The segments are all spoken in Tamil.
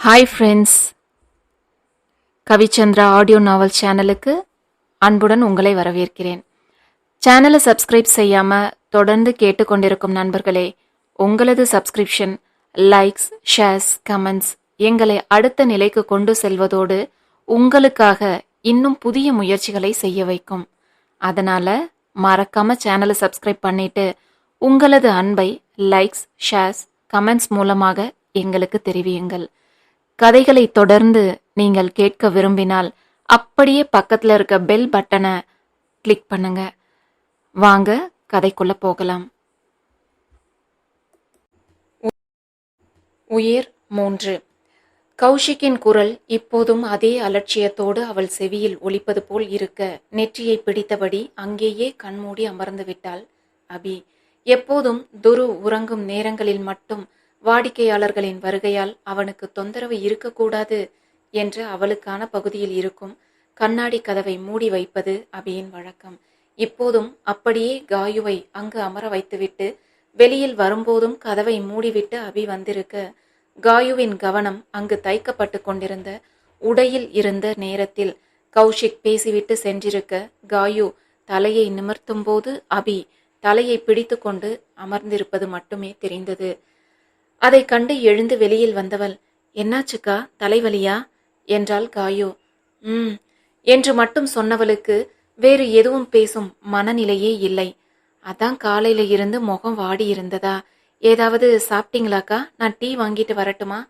ஹாய் ஃப்ரெண்ட்ஸ், கவிச்சந்திரா ஆடியோ நாவல் சேனலுக்கு அன்புடன் உங்களை வரவேற்கிறேன். சேனலை சப்ஸ்கிரைப் செய்யாமல் தொடர்ந்து கேட்டுக்கொண்டிருக்கும் நண்பர்களே, உங்களது சப்ஸ்கிரிப்ஷன், லைக்ஸ், ஷேர்ஸ், கமெண்ட்ஸ் எங்களை அடுத்த நிலைக்கு கொண்டு செல்வதோடு உங்களுக்காக இன்னும் புதிய முயற்சிகளை செய்ய வைக்கும். அதனால் மறக்காம சேனலை சப்ஸ்கிரைப் பண்ணிட்டு உங்களது அன்பை லைக்ஸ், ஷேர்ஸ், கமெண்ட்ஸ் மூலமாக எங்களுக்கு தெரிவியுங்கள். கதைகளை தொடர்ந்து நீங்கள் கேட்க விரும்பினால் அப்படியே பக்கத்தில் இருக்க பெல் பட்டனை கிளிக் பண்ணுங்க. வாங்க கதைக்குள்ள போகலாம். உயிர் 3. கௌஷிக்கின் குரல் இப்போதும் அதே அலட்சியத்தோடு அவள் செவியில் ஒலிப்பது போல் இருக்க நெற்றியை பிடித்தபடி அங்கேயே கண்மூடி அமர்ந்து விட்டாள் அபி. எப்போதும் துரு உறங்கும் நேரங்களில் மட்டும் வாடிக்கையாளர்களின் வருகையால் அவனுக்கு தொந்தரவு இருக்கக்கூடாது என்று அவளுக்கான பகுதியில் இருக்கும் கண்ணாடி கதவை மூடி வைப்பது அபியின் வழக்கம். இப்போதும் அப்படியே காயுவை அங்கு அமர வைத்துவிட்டு வெளியில் வரும்போதும் கதவை மூடிவிட்டு அபி வந்திருக்க, காயுவின் கவனம் அங்கு தைக்கப்பட்டு கொண்டிருந்த உடையில் இருந்த நேரத்தில் கௌஷிக் பேசிவிட்டு சென்றிருக்க, காயு தலையை நிமிர்த்தும் போது அபி தலையை பிடித்து கொண்டு அமர்ந்திருப்பது மட்டுமே தெரிந்தது. அதை கண்டு எழுந்து வெளியில் வந்தவள், என்னாச்சுக்கா, தலைவலியா என்றாள் காயு. என்று மட்டும் சொன்னவளுக்கு வேறு எதுவும் பேசும் மனநிலையே இல்லை. அதான் காலையில இருந்து முகம் வாடி இருந்ததா, ஏதாவது சாப்பிட்டீங்களாக்கா, நான் டீ வாங்கிட்டு வரட்டுமா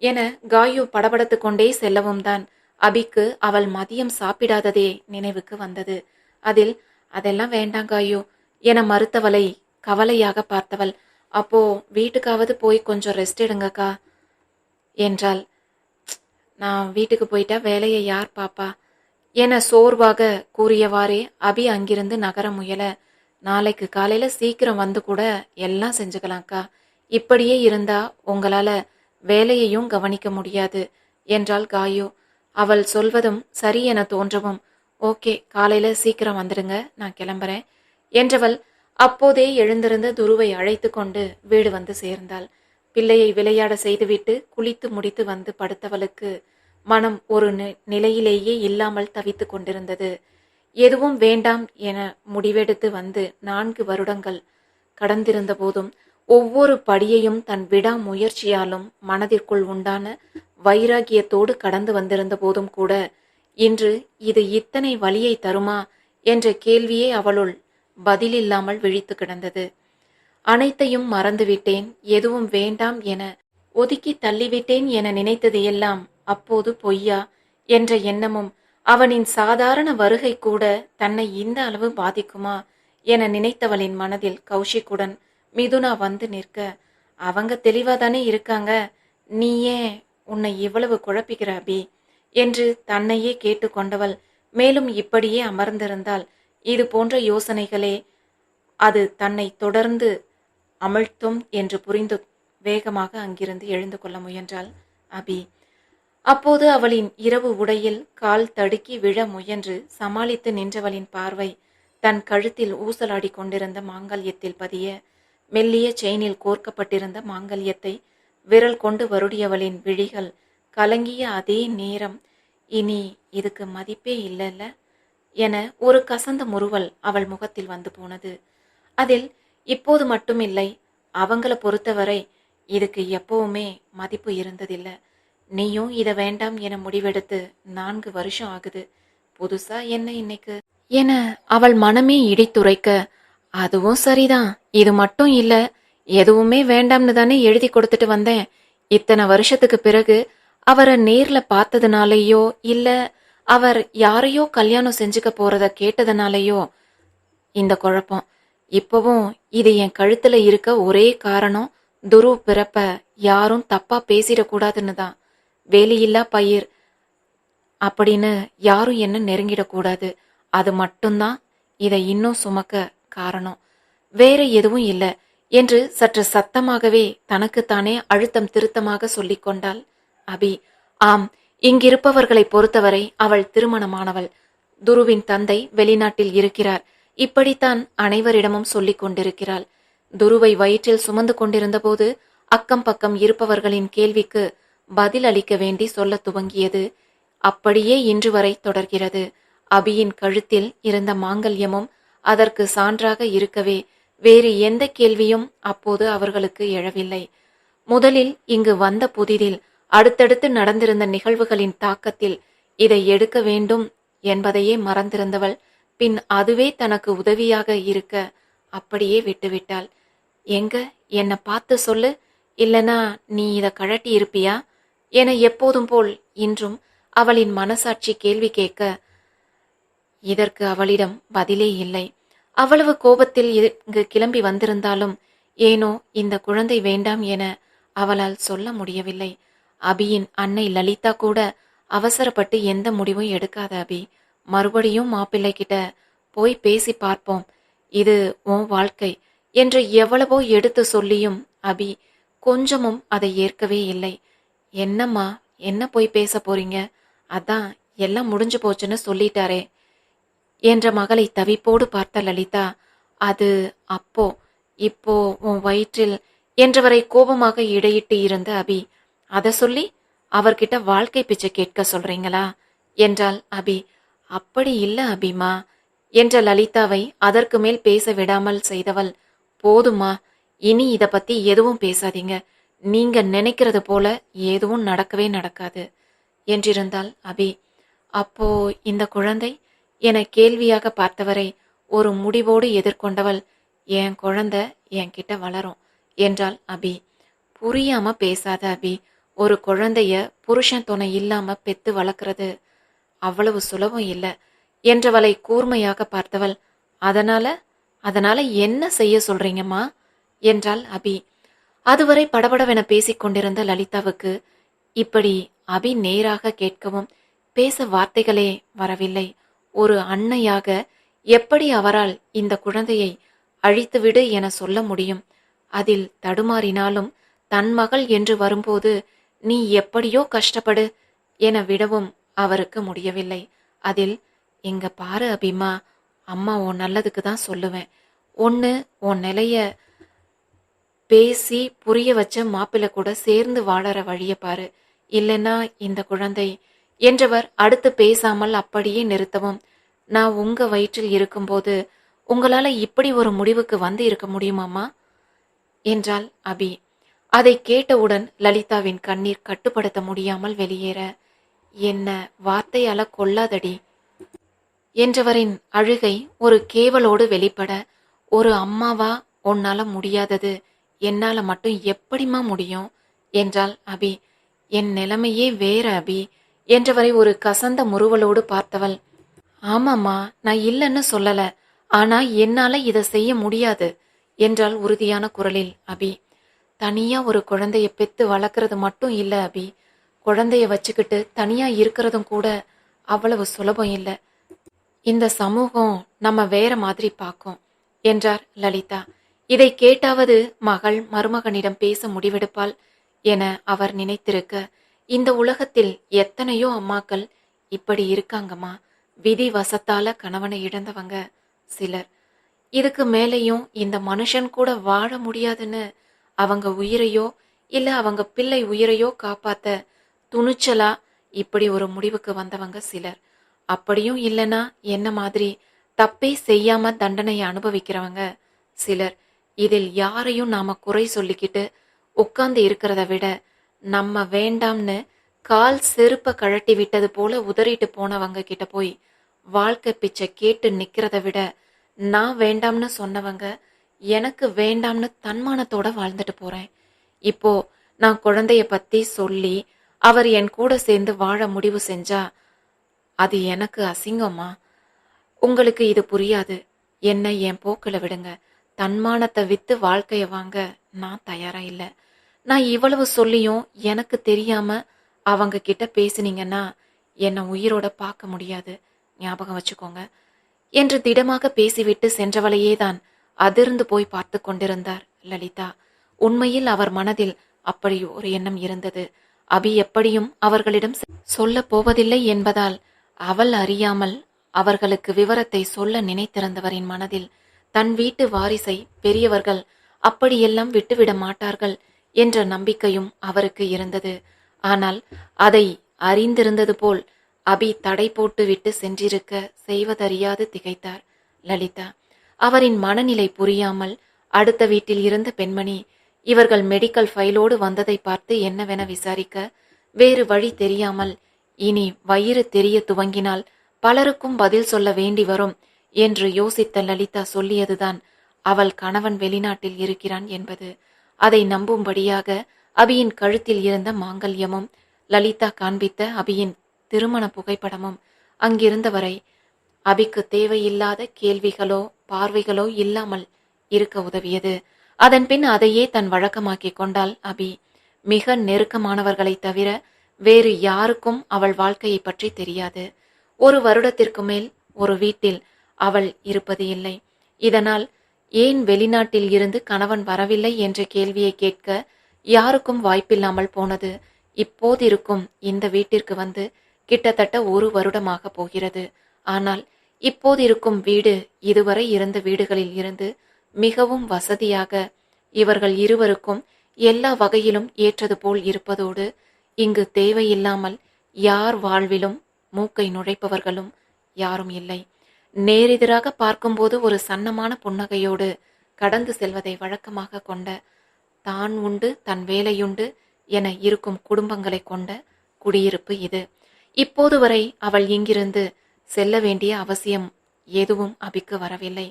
என காயு படபடத்து கொண்டே செல்லவும் தான் அபிக்கு அவள் மதியம் சாப்பிடாததே நினைவுக்கு வந்தது. அதெல்லாம் வேண்டாம் காயு என மறுத்தவளை கவலையாக பார்த்தவள், அப்போ வீட்டுக்காவது போய் கொஞ்சம் ரெஸ்ட் எடுங்கக்கா என்றாள். நான் வீட்டுக்கு போயிட்டா வேலையை யார் பாப்பா என சோர்வாக கூறியவாறே அபி அங்கிருந்து நகர முயல, நாளைக்கு காலையில சீக்கிரம் வந்து கூட எல்லாம் செஞ்சுக்கலாம்க்கா, இப்படியே இருந்தா உங்களால வேலையையும் கவனிக்க முடியாது என்றாள் காயு. அவள் சொல்வதும் சரி என தோன்றவும், ஓகே, காலையில சீக்கிரம் வந்துடுங்க, நான் கிளம்புறேன் என்றவள் அப்போதே எழுந்திருந்த துருவை அழைத்து கொண்டு வீடு வந்து சேர்ந்தாள். பிள்ளையை விளையாட செய்துவிட்டு குளித்து முடித்து வந்து படுத்தவளுக்கு மனம் ஒரு நிலையிலேயே இல்லாமல் தவித்து கொண்டிருந்தது. எதுவும் வேண்டாம் என முடிவெடுத்து வந்து 4 வருடங்கள் கடந்திருந்த போதும் ஒவ்வொரு படியையும் தன் விடா முயற்சியாலும் மனதிற்குள் உண்டான வைராகியத்தோடு கடந்து வந்திருந்த போதும் கூட இன்று இது இத்தனை வலியை தருமா என்ற கேள்வியே அவளுள் பதிலில்லாமல் விழித்து கிடந்தது. அனைத்தையும் மறந்துவிட்டேன், எதுவும் வேண்டாம் என ஒதுக்கி தள்ளிவிட்டேன் என நினைத்தது எல்லாம் அப்போது பொய்யா என்ற எண்ணமும், அவனின் சாதாரண வருகை கூட தன்னை இந்த அளவு பாதிக்குமா என நினைத்தவளின் மனதில் கௌஷிக்குடன் மிதுனா வந்து நிற்க, அவங்க தெளிவாதானே இருக்காங்க, நீ ஏன் உன்னை இவ்வளவு குழப்பிக்கிற அபி என்று தன்னையே கேட்டு கொண்டவள் மேலும் இப்படியே அமர்ந்திருந்தாள். இது போன்ற யோசனைகளே அது தன்னை தொடர்ந்து அமிழ்த்தும் என்று புரிந்து வேகமாக அங்கிருந்து எழுந்து கொள்ள முயன்றாள் அபி. அப்போது அவளின் இரவு உடையில் கால் தடுக்கி விழ முயன்று சமாளித்து நின்றவளின் பார்வை தன் கழுத்தில் ஊசலாடி கொண்டிருந்த மாங்கல்யத்தில் பதிய, மெல்லிய செயினில் கோர்க்கப்பட்டிருந்த மாங்கல்யத்தை விரல் கொண்டு வருடியவளின் விழிகள் கலங்கிய அதே நேரம், இனி இதுக்கு மதிப்பே இல்லைல்ல என ஒரு கசந்த முறுவல் அவள் முகத்தில் வந்து போனது. அதில் இப்போது மட்டுமில்லை, அவங்கள பொறுத்தவரை இதுக்கு எப்பவுமே மதிப்பு இருந்ததில்லை. நீயும் இதை வேண்டாம் என முடிவெடுத்து 4 வருஷம் ஆகுது, புதுசா என்ன இன்னைக்கு என அவள் மனமே இடித்துரைக்க, அதுவும் சரிதான், இது மட்டும் இல்ல, எதுவுமே வேண்டாம்னு தானே எழுதி கொடுத்துட்டு வந்தேன். இத்தனை வருஷத்துக்கு பிறகு அவரை நேர்ல பார்த்ததுனாலேயோ இல்ல அவர் யாரையோ கல்யாணம் செஞ்சுக்க போறத கேட்டதுனாலேயோ இந்த குழப்பம். இப்பவும் இது என் கழுத்துல இருக்க ஒரே காரணம், துரு பிறப்ப யாரும் தப்பா பேசிடக்கூடாதுன்னு தான். வேலையில்லா பயிர் அப்படின்னு யாரும் என்ன நெருங்கிடக்கூடாது, அது மட்டும்தான் இதை இன்னும் சுமக்க காரணம், வேற எதுவும் இல்லை என்று சற்று சத்தமாகவே தனக்குத்தானே அழுத்தம் திருத்தமாக சொல்லிக் கொண்டாள் அபி. ஆம், இங்கிருப்பவர்களை பொறுத்தவரை அவள் திருமணமானவள். துருவின் தந்தை வெளிநாட்டில் இருக்கிறார், இப்படித்தான் அனைவரிடமும் சொல்லிக் கொண்டிருக்கிறாள். துருவை வயிற்றில் சுமந்து கொண்டிருந்த போது அக்கம் பக்கம் இருப்பவர்களின் கேள்விக்கு பதில் அளிக்க வேண்டி சொல்ல துவங்கியது. அப்படியே இன்று வரை தொடர்கிறது. அபியின் கழுத்தில் இருந்த மாங்கல்யமும் அதற்கு சான்றாக இருக்கவே வேறு எந்த கேள்வியும் அப்போது அவர்களுக்கு எழவில்லை. முதலில் இங்கு வந்த புதிதில் அடுத்தடுத்து நடந்திருந்த நிகழ்வுகளின் தாக்கத்தில் இதை எடுக்க வேண்டும் என்பதையே மறந்திருந்தவள் பின் அதுவே தனக்கு உதவியாக இருக்க அப்படியே விட்டுவிட்டாள். எங்க என்ன பார்த்து சொல்லு, இல்லனா நீ இத கழட்டி இருப்பியா என எப்போதும் போல் இன்றும் அவளின் மனசாட்சி கேள்வி கேட்க இதற்கு அவளிடம் பதிலே இல்லை. அவ்வளவு கோபத்தில் இங்கு கிளம்பி வந்திருந்தாலும் ஏனோ இந்த குழந்தை வேண்டாம் என அவளால் சொல்ல முடியவில்லை. அபியின் அன்னை லலிதா கூட அவசரப்பட்டு எந்த முடிவும் எடுக்காத அபி, மறுபடியும் மாப்பிள்ளை கிட்ட போய் பேசி பார்ப்போம், இது உன் வாழ்க்கை என்று எவ்வளவோ எடுத்து சொல்லியும் அபி கொஞ்சமும் அதை ஏற்கவே இல்லை. என்னம்மா, என்ன போய் பேச போறீங்க, அதான் எல்லாம் முடிஞ்சு போச்சுன்னு சொல்லிட்டாரே என்ற மகளை தவிப்போடு பார்த்த லலிதா, அது அப்போ இப்போ உன் வயிற்றில் என்றவரை கோபமாக இடையிட்டு இருந்த அபி, அத சொல்லி அவர்கிட்ட வாழ்க்கை பிச்சை கேட்க சொல்றீங்களா என்றாள் அபி. அப்படி இல்ல அபிமா என்ற லலிதாவை அதற்கு மேல் பேச விடாமல் செய்தவள், போதுமா, இனி இத பத்தி எதுவும் பேசாதீங்க, நீங்க நினைக்கிறது போல எதுவும் நடக்கவே நடக்காது என்றிருந்தாள் அபி. அப்போ இந்த குழந்தை என கேள்வியாக பார்த்தவரை ஒரு முடிவோடு எதிர்கொண்டவள், என் குழந்தை என்கிட்ட வளரும் என்றாள் அபி. புரியாம பேசாத அபி, ஒரு குழந்தைய புருஷன் துணை இல்லாம பெத்து வளர்க்கறது அவ்வளவு சுலபம் இல்ல என்றவளை கூர்மையாக பார்த்தவள், அதனால என்ன செய்ய சொல்றீங்கம்மா என்றாள் அபி. அதுவரை படபடவென பேசிக் கொண்டிருந்த லலிதாவுக்கு இப்படி அபி நேராக கேட்கவும் பேச வார்த்தைகளே வரவில்லை. ஒரு அன்னையாக எப்படி அவரால் இந்த குழந்தையை அழித்துவிடு என சொல்ல முடியும்? அதில் தடுமாறினாலும் தன் மகள் என்று வரும்போது நீ எப்படியோ கஷ்டப்படு என விடவும் அவருக்கு முடியவில்லை. அதில், இங்க பாரு அபிமா, அம்மா உன் நல்லதுக்கு தான் சொல்லுவேன், ஒன்னு உன் நிலைய பேசி புரிய வச்ச மாப்பிள்ளை கூட சேர்ந்து வாழற வழிய பாரு, இல்லைன்னா இந்த குழந்தை என்றவர் அடுத்து பேசாமல் அப்படியே நிறுத்தவும், நான் உங்க வயிற்றில் இருக்கும்போது உங்களால இப்படி ஒரு முடிவுக்கு வந்து இருக்க முடியுமாமா என்றாள் அபி. அதை கேட்டவுடன் லலிதாவின் கண்ணீர் கட்டுப்படுத்த முடியாமல் வெளியேற, என்ன வார்த்தையால கொல்லாதடி என்றவரின் அழுகை ஒரு கேவலோடு வெளிப்பட, ஒரு அம்மாவா உன்னால முடியாதது என்னால மட்டும் எப்படிமா முடியும் என்றாள் அபி. என் நிலைமையே வேற அபி என்றவரை ஒரு கசந்த முறுவலோடு பார்த்தவள், ஆமாம்மா, நான் இல்லைன்னு சொல்லல, ஆனா என்னால இதை செய்ய முடியாது என்றாள் உறுதியான குரலில் அபி. தனியா ஒரு குழந்தைய பெத்து வளர்க்கறது மட்டும் இல்ல அபி, குழந்தைய வச்சுக்கிட்டு தனியா இருக்கிறதும் கூட அவ்வளவு சுலபம் இல்ல. இந்த சமூகம் நம்ம வேற மாதிரி பார்க்கும் என்றார் லலிதா. இதை கேட்டாவது மகள் மருமகனிடம் பேச முடிவெடுப்பாள் என அவர் நினைத்திருக்க, இந்த உலகத்தில் எத்தனையோ அம்மாக்கள் இப்படி இருக்காங்கம்மா, விதி வசத்தால கணவனை இழந்தவங்க சிலர். இதுக்கு மேலேயும் இந்த மனுஷன் கூட வாழ முடியாதுன்னு அவங்க உயிரையோ இல்ல அவங்க பிள்ளை உயிரையோ காப்பாத்த துணிச்சலா இப்படி ஒரு முடிவுக்கு வந்தவங்க சிலர். அப்படியும் இல்லைன்னா என்ன மாதிரி தப்பே செய்யாம தண்டனையை அனுபவிக்கிறவங்க சிலர். இதில் யாரையும் நாம குறை சொல்லிக்கிட்டு உட்கார்ந்து இருக்கிறத விட, நம்ம வேண்டாம்னு கால் செருப்ப கழட்டி விட்டது போல உதறிட்டு போனவங்க கிட்ட போய் வாழ்க்கை பிச்சை கேட்டு நிக்கிறத விட, நான் வேண்டாம்னு சொன்னவங்க எனக்கு வேண்டாம்னு தன்மானத்தோட வாழ்ந்துட்டு போறேன். இப்போ நான் குழந்தைய பத்தி சொல்லி அவர் என் கூட சேர்ந்து வாழ முடிவு செஞ்சா அது எனக்கு அசிங்கமா? உங்களுக்கு இது புரியாது, என்ன என் போக்குல விடுங்க, தன்மானத்தை வித்து வாழ்க்கைய வாங்க நான் தயாரா இல்ல. நான் இவ்வளவு சொல்லியும் எனக்கு தெரியாம அவங்க கிட்ட பேசினீங்கன்னா என்னை உயிரோட பார்க்க முடியாது, ஞாபகம் வச்சுக்கோங்க என்று திடமாக பேசிவிட்டு சென்றவளையேதான் அதிர்ந்து போய் பார்த்து கொண்டிருந்தார் லலிதா. உண்மையில் அவர் மனதில் அப்படி ஒரு எண்ணம் இருந்தது. அபி எப்படியும் அவர்களிடம் சொல்ல போவதில்லை என்பதால் அவள் அறியாமல் அவர்களுக்கு விவரத்தை சொல்ல நினைத்திருந்தவரின் மனதில் தன் வீட்டு வாரிசை பெரியவர்கள் அப்படியெல்லாம் விட்டுவிட மாட்டார்கள் என்ற நம்பிக்கையும் அவருக்கு இருந்தது. ஆனால் அதை அறிந்திருந்தது போல் அபி தடை போட்டு விட்டு சென்றிருக்க செய்வதறியாது திகைத்தார் லலிதா. அவரின் மனநிலை புரியாமல் அடுத்த வீட்டில் இருந்த பெண்மணி இவர்கள் மெடிக்கல் ஃபைலோடு வந்ததை பார்த்து என்னவென விசாரிக்க வேறு வழி தெரியாமல் இனி வயிறு தெரிய துவங்கினால் பலருக்கும் பதில் சொல்ல வேண்டி வரும் என்று யோசித்த லலிதா சொல்லியதுதான் அவள் கணவன் வெளிநாட்டில் இருக்கிறான் என்பது. அதை நம்பும்படியாக அபியின் கழுத்தில் இருந்த மாங்கல்யமும் லலிதா காண்பித்த அபியின் திருமண புகைப்படமும் அங்கிருந்தவரை அபிக்கு தேவையில்லாத கேள்விகளோ பார்வைகளோ இல்லாமல் இருக்க உதவியது. அதன் பின் அதையே தன் வழக்கமாக்கிக் கொண்டாள் அபி. மிக நெருக்கமானவர்களை தவிர வேறு யாருக்கும் அவள் வாழ்க்கையை பற்றி தெரியாது. 1 வருடத்திற்கு மேல் ஒரு வீட்டில் அவள் இருப்பது இல்லை. இதனால் ஏன் வெளிநாட்டில் இருந்து கணவன் வரவில்லை என்ற கேள்வியை கேட்க யாருக்கும் வாய்ப்பில்லாமல் போனது. இப்போதிருக்கும் இந்த வீட்டிற்கு வந்து கிட்டத்தட்ட 1 வருடமாக போகிறது. ஆனால் இப்போதிருக்கும் வீடு இதுவரை இருந்த வீடுகளில் இருந்து மிகவும் வசதியாக இவர்கள் இருவருக்கும் எல்லா வகையிலும் ஏற்றது போல் இருப்பதோடு இங்கு தேவையில்லாமல் யார் வாழ்விலும் மூக்கை நுழைப்பவர்களும் யாரும் இல்லை. நேரெதிராக பார்க்கும்போது ஒரு சன்னமான புன்னகையோடு கடந்து செல்வதை வழக்கமாக கொண்ட, தான் உண்டு தன் வேலையுண்டு என இருக்கும் குடும்பங்களை கொண்ட குடியிருப்பு இது. இப்போது வரை அவள் இங்கிருந்து செல்ல வேண்டிய அவசியம் எதுவும் அபிக்கு வரவில்லை.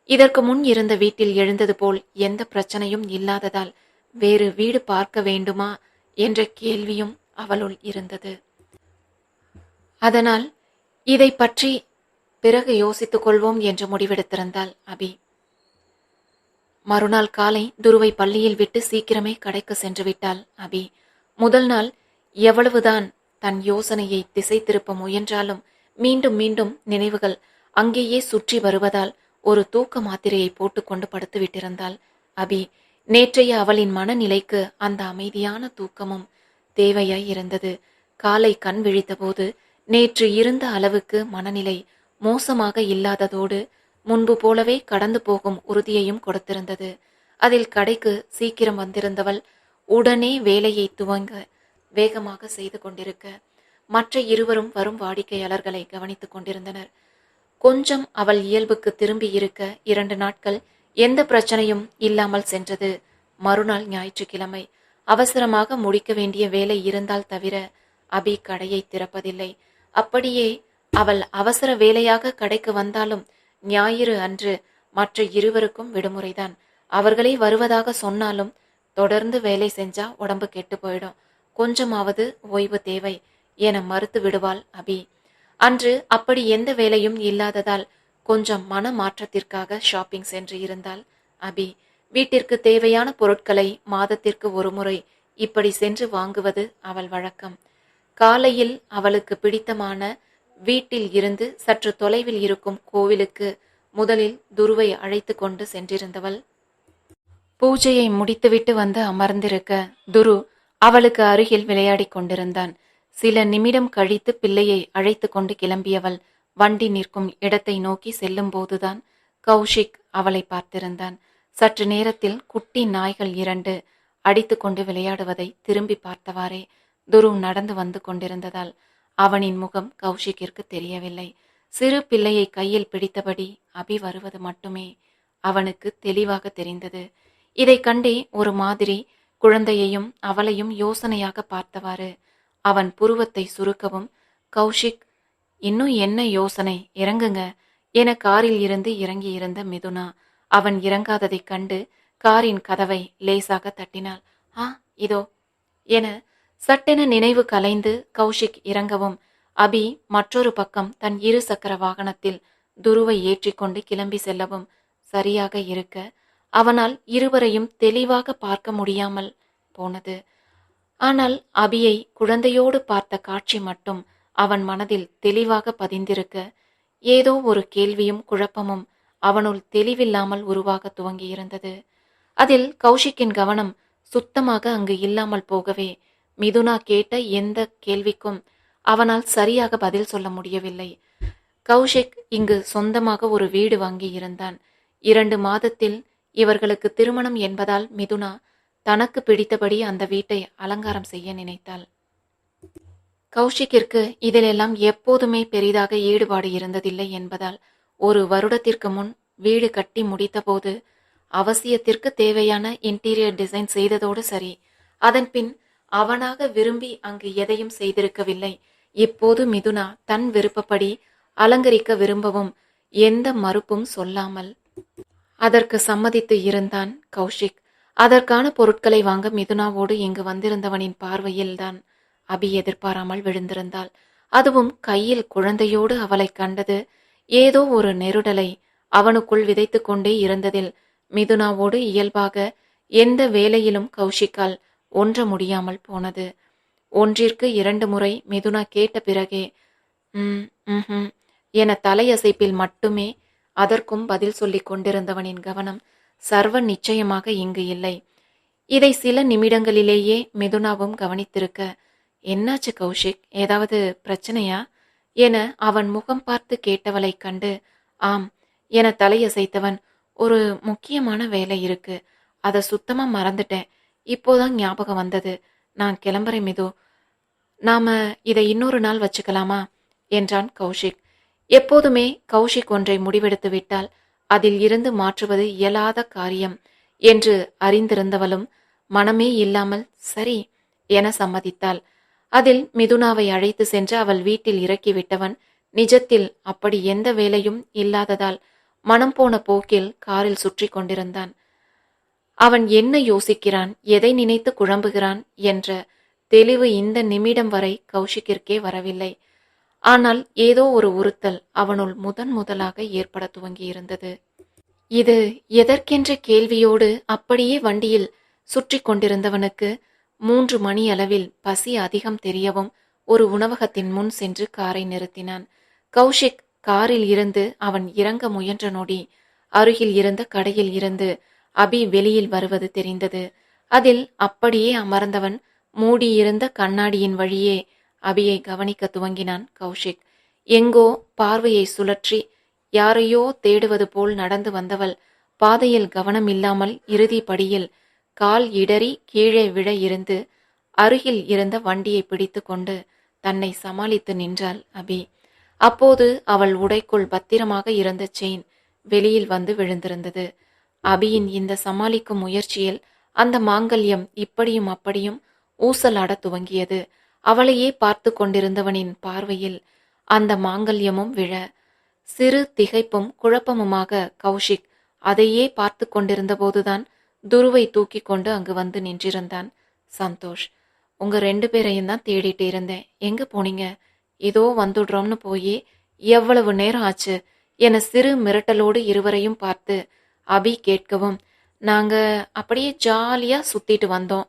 இதற்கு முன் இருந்த வீட்டில் எழுந்தது போல் எந்த பிரச்சனையும் இல்லாததால் வேறு வீடு பார்க்க வேண்டுமா என்ற கேள்வியும் அவளுள் இருந்தது. அதனால் இதை பற்றி பிறகு யோசித்துக் கொள்வோம் என்று முடிவெடுத்திருந்தாள் அபி. மறுநாள் காலை துருவை பள்ளியில் விட்டு சீக்கிரமே கடைக்கு சென்று விட்டாள் அபி. முதல் நாள் எவ்வளவுதான் தன் யோசனையை திசை திருப்ப முயன்றாலும் மீண்டும் மீண்டும் நினைவுகள் அங்கேயே சுற்றி வருவதால் ஒரு தூக்க மாத்திரையை போட்டுக்கொண்டு படுத்து விட்டிருந்தாள் அபி. நேற்றைய அவளின் மனநிலைக்கு அந்த அமைதியான தூக்கமும் தேவையாய் இருந்தது. காலை கண் விழித்தபோது நேற்று இருந்த அளவுக்கு மனநிலை மோசமாக இல்லாததோடு முன்பு போலவே கடந்து போகும் உறுதியையும் கொடுத்திருந்தது. அதில் கடைக்கு சீக்கிரம் வந்திருந்தவள் உடனே வேலையை துவங்க வேகமாக செய்து கொண்டிருக்க மற்ற இருவரும் வரும் வாடிக்கையாளர்களை கவனித்துக் கொண்டிருந்தனர். கொஞ்சம் அவள் இயல்புக்கு திரும்பி இருக்க 2 நாட்கள் எந்த பிரச்சனையும் இல்லாமல் சென்றது. மறுநாள் ஞாயிற்றுக்கிழமை. அவசரமாக முடிக்க வேண்டிய வேலை இருந்தால் தவிர அபி கடையை திறப்பதில்லை. அப்படியே அவள் அவசர வேலையாக கடைக்கு வந்தாலும் ஞாயிறு அன்று மற்ற இருவருக்கும் விடுமுறைதான். அவர்களே வருவதாக சொன்னாலும் தொடர்ந்து வேலை செஞ்சா உடம்பு கெட்டு போயிடும், கொஞ்சமாவது ஓய்வு தேவை என மறுத்து விடுவாள் அபி. அன்று அப்படி எந்த வேலையும் இல்லாததால் கொஞ்சம் மன மாற்றத்திற்காக ஷாப்பிங் சென்று இருந்தாள் அபி. வீட்டிற்கு தேவையான பொருட்களை மாதத்திற்கு 1 முறை இப்படி சென்று வாங்குவது அவள் வழக்கம். காலையில் அவளுக்கு பிடித்தமான வீட்டில் இருந்து சற்று தொலைவில் இருக்கும் கோவிலுக்கு முதலில் துருவை அழைத்து கொண்டு சென்றிருந்தவள் பூஜையை முடித்துவிட்டு வந்து அமர்ந்திருக்க துரு அவளுக்கு அருகில் விளையாடி கொண்டிருந்தான். சில நிமிடம் கழித்து பிள்ளையை அழைத்து கொண்டு கிளம்பியவள் வண்டி நிற்கும் இடத்தை நோக்கி செல்லும் போதுதான் கௌஷிக் அவளை பார்த்திருந்தான். சற்று நேரத்தில் குட்டி நாய்கள் 2 அடித்து கொண்டு விளையாடுவதை திரும்பி பார்த்தவாறே துரு நடந்து வந்து கொண்டிருந்ததால் அவனின் முகம் கௌஷிக்கிற்கு தெரியவில்லை. சிறு பிள்ளையை கையில் பிடித்தபடி அபி வருவது மட்டுமே அவனுக்கு தெளிவாக தெரிந்தது. இதை கண்டே ஒரு மாதிரி குழந்தையையும் அவளையும் யோசனையாக பார்த்தவாறு அவன் புருவத்தை சுருக்கவும், கௌஷிக், இன்னும் என்ன யோசனை, இறங்குங்க என காரில் இருந்து இறங்கியிருந்த மிதுனா அவன் இறங்காததைக் கண்டு காரின் கதவை லேசாக தட்டினாள். இதோ என சட்டென நினைவு கலைந்து கௌஷிக் இறங்கவும் அபி மற்றொரு பக்கம் தன் 2 சக்கர வாகனத்தில் துருவை ஏற்றிக்கொண்டு கிளம்பி செல்லவும் சரியாக இருக்க அவனால் இருவரையும் தெளிவாக பார்க்க முடியாமல் போனது. ஆனால் அபியை குழந்தையோடு பார்த்த காட்சி மட்டும் அவன் மனதில் தெளிவாக பதிந்திருக்க ஏதோ ஒரு கேள்வியும் குழப்பமும் அவனுள் தெளிவில்லாமல் உருவாக துவங்கியிருந்தது. அதில் கௌஷிக்கின் கவனம் சுத்தமாக அங்கு இல்லாமல் போகவே மிதுனா கேட்ட எந்த கேள்விக்கும் அவனால் சரியாக பதில் சொல்ல முடியவில்லை. கௌஷிக் இங்கு சொந்தமாக ஒரு வீடு வாங்கி இருந்தான். 2 மாதத்தில் இவர்களுக்கு திருமணம் என்பதால் மிதுனா தனக்கு பிடித்தபடி அந்த வீட்டை அலங்காரம் செய்ய நினைத்தாள். கௌஷிக்கிற்கு இதிலெல்லாம் எப்போதுமே பெரிதாக ஈடுபாடு இருந்ததில்லை என்பதால் 1 வருடத்திற்கு முன் வீடு கட்டி முடித்தபோது அவசியத்திற்கு தேவையான இன்டீரியர் டிசைன் செய்ததோடு சரி. அதன்பின் அவனாக விரும்பி அங்கு எதையும் செய்திருக்கவில்லை. இப்போது மிதுனா தன் விருப்பப்படி அலங்கரிக்க விரும்பவும் எந்த மறுப்பும் சொல்லாமல் அதற்கு சம்மதித்து இருந்தான் கௌஷிக். அதற்கான பொருட்களை வாங்க மிதுனாவோடு இங்கு வந்திருந்தவனின் பார்வையில்தான் அபி எதிர்பாராமல் விழுந்திருந்தாள். அதுவும் கையில் குழந்தையோடு அவளை கண்டது ஏதோ ஒரு நெருடலை அவனுக்குள் விதைத்து கொண்டே இருந்ததில் மிதுனாவோடு இயல்பாக எந்த வேலையிலும் கௌஷிக்கால் ஒன்ற முடியாமல் போனது. 1ற்கு 2 முறை மிதுனா கேட்ட பிறகே என தலையசைப்பில் மட்டுமே அதற்கும் பதில் சொல்லிக் கொண்டிருந்தவனின் கவனம் சர்வ நிச்சயமாக இங்கு இல்லை. இதை சில நிமிடங்களிலேயே மிதுனாவும் கவனித்திருக்க, என்னாச்சு கௌஷிக், ஏதாவது பிரச்சனையா என அவன் முகம் பார்த்து கேட்டவளைக் கண்டு ஆம் என தலையசைத்தவன், ஒரு முக்கியமான வேலை இருக்கு, அதை சுத்தமா மறந்துட்டேன், இப்போதான் ஞாபகம் வந்தது, நான் கிளம்புறேன் மிது, நாம இதை இன்னொரு நாள் வச்சுக்கலாமா என்றான் கௌஷிக். எப்போதுமே கௌஷிக் ஒன்றை முடிவெடுத்து விட்டால் அதில் இருந்து மாற்றுவது இயலாத காரியம் என்று அறிந்திருந்தவளும் மனமே இல்லாமல் சரி என சம்மதித்தாள். அதில் மிதுனாவை அழைத்து சென்று அவள் வீட்டில் இறக்கிவிட்டவன் நிஜத்தில் அப்படி எந்த வேலையும் இல்லாததால் மனம் போன போக்கில் காரில் சுற்றி கொண்டிருந்தான். அவன் என்ன யோசிக்கிறான், எதை நினைத்து குழம்புகிறான் என்ற தெளிவு இந்த நிமிடம் வரை கௌஷிக்கிற்கே வரவில்லை. ஆனால் ஏதோ ஒரு உறுத்தல் அவனுள் முதலாக ஏற்பட துவங்கியிருந்தது. இது எதற்கென்ற கேள்வியோடு அப்படியே வண்டியில் சுற்றி கொண்டிருந்தவனுக்கு 3 மணி அளவில் பசி அதிகம் தெரியவும் ஒரு உணவகத்தின் முன் சென்று காரை நிறுத்தினான். கௌஷிக் காரில் இருந்து அவன் இறங்க முயன்ற நொடி அருகில் இருந்த கடையில் இருந்து அபி வெளியில் வருவது தெரிந்தது. அதில் அப்படியே அமர்ந்தவன் மூடியிருந்த கண்ணாடியின் வழியே அபியை கவனிக்க துவங்கினான் கௌஷிக். எங்கோ பார்வையை சுழற்றி யாரையோ தேடுவது போல் நடந்து வந்தவள் பாதையில் கவனம் இல்லாமல் இறுதி படியில் கால் இடறி கீழே விழ இருந்து அருகில் இருந்த வண்டியை பிடித்து கொண்டு தன்னை சமாளித்து நின்றாள் அபி. அப்போது அவள் உடைக்குள் பத்திரமாக இருந்த செயின் வெளியில் வந்து விழுந்திருந்தது. அபியின் இந்த சமாளிக்கும் முயற்சியில் அந்த மாங்கல்யம் இப்படியும் அப்படியும் ஊசலாட துவங்கியது. அவளையே பார்த்து கொண்டிருந்தவனின் பார்வையில் அந்த மாங்கல்யமும் விழ சிறு திகைப்பும் குழப்பமுமாக கௌஷிக் அதையே பார்த்து கொண்டிருந்த போதுதான் துருவை தூக்கி கொண்டு அங்கு வந்து நின்றிருந்தான் சந்தோஷ். உங்க 2 பேரையும் தான் தேடிட்டு இருந்தேன், எங்க போனீங்க, இதோ வந்துடுறோம்னு போயே எவ்வளவு நேரம் ஆச்சு என சிறு மிரட்டலோடு இருவரையும் பார்த்து அபி கேட்கவும், நாங்க அப்படியே ஜாலியா சுத்திட்டு வந்தோம்,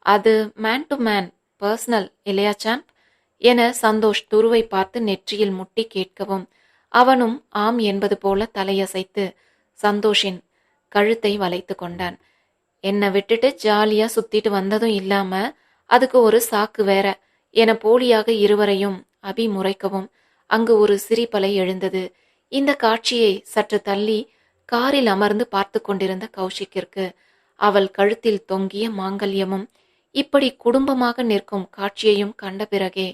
அது மேன் டு மேன் பர்சனல் இல்லையா சாம்ப் என சந்தோஷ் துருவை பார்த்து நெற்றியில் முட்டி கேட்கவும் அவனும் ஆம் என்பது போல தலையசைத்து சந்தோஷின் கழுத்தை வளைத்து கொண்டான். என்னை விட்டுட்டு ஜாலியா சுத்திட்டு வந்ததும் இல்லாம அதுக்கு ஒரு சாக்கு வேற என போலியாக இருவரையும் அபி முறைக்கவும் அங்கு ஒரு சிரிப்பலை எழுந்தது. இந்த காட்சியை சற்று தள்ளி காரில் அமர்ந்து பார்த்து கொண்டிருந்த கௌஷிக்கிற்கு அவள் கழுத்தில் தொங்கிய மாங்கல்யமும் இப்படி குடும்பமாக நிற்கும் காட்சியையும் கண்ட பிறகே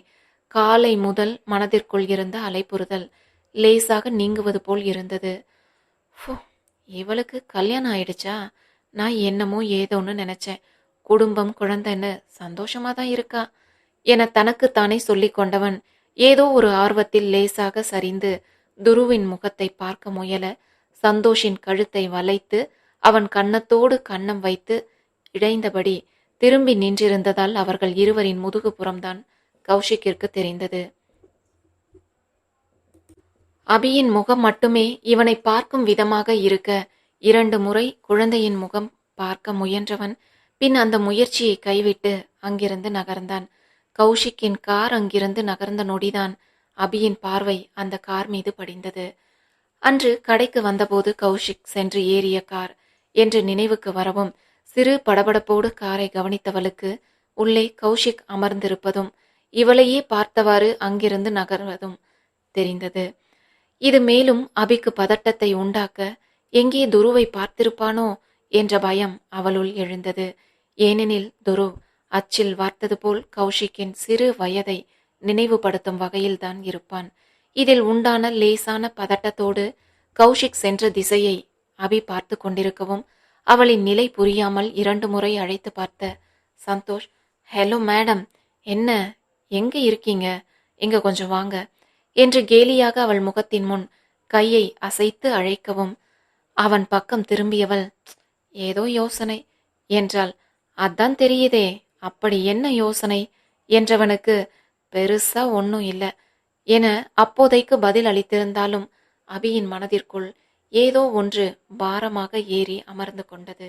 காலை முதல் மனதிற்குள் இருந்த அலைப்புறுதல் லேசாக நீங்குவது போல் இருந்தது. இவளுக்கு கல்யாணம் ஆயிடுச்சா, நான் என்னமோ ஏதோன்னு நினைச்சேன், குடும்பம் குழந்தைன்னு சந்தோஷமா தான் இருக்கா என தனக்குத்தானே சொல்லிக் கொண்டவன் ஏதோ ஒரு ஆர்வத்தில் லேசாக சரிந்து துருவின் முகத்தை பார்க்க முயல சந்தோஷின் கழுத்தை வளைத்து அவன் கன்னத்தோடு கன்னம் வைத்து இழைந்தபடி திரும்பி நின்றிருந்ததால் அவர்கள் இருவரின் முதுகுப்புறம்தான் கௌஷிக்கிற்கு தெரிந்தது. அபியின் முகம் மட்டுமே இவனை பார்க்கும் விதமாக இருக்க 2 முறை குழந்தையின் முகம் பார்க்க முயன்றவன் பின் அந்த முயற்சியை கைவிட்டு அங்கிருந்து நகர்ந்தான். கௌஷிக்கின் கார் அங்கிருந்து நகர்ந்த நொடிதான் அபியின் பார்வை அந்த கார் மீது படிந்தது. அன்று கடைக்கு வந்தபோது கௌஷிக் சென்று ஏறிய கார் என்று நினைவுக்கு வரவும் சிறு படபடப்போடு காரை கவனித்தவளுக்கு உள்ளே கௌஷிக் அமர்ந்திருப்பதும் இவளையே பார்த்தவாறு அங்கிருந்து நகர்வதும் தெரிந்தது. இது மேலும் அபிக்கு பதட்டத்தை உண்டாக்க எங்கே துருவை பார்த்திருப்பானோ என்ற பயம் அவளுள் எழுந்தது. ஏனெனில் துருவ் அச்சில் வார்த்தது போல் கௌஷிக்கின் சிறு வயதை நினைவுபடுத்தும் வகையில்தான் இருப்பான். இதில் உண்டான லேசான பதட்டத்தோடு கௌஷிக் சென்ற திசையை அபி பார்த்து கொண்டிருக்கவும் அவளின் நிலை புரியாமல் 2 முறை அழைத்து பார்த்த சந்தோஷ், ஹலோ மேடம், என்ன, எங்க இருக்கீங்க, இங்க கொஞ்சம் வாங்க என்று கேலியாக அவள் முகத்தின் முன் கையை அசைத்து அழைக்கவும் அவன் பக்கம் திரும்பியவள், ஏதோ யோசனை என்றாள். அதான் தெரியுதே, அப்படி என்ன யோசனை என்றவனுக்கு, பெருசா ஒன்னும் இல்ல என அப்போதைக்கு பதில் அளித்திருந்தாலும் அபியின் மனதிற்குள் ஏதோ ஒன்று பாரமாக ஏறி அமர்ந்து கொண்டது.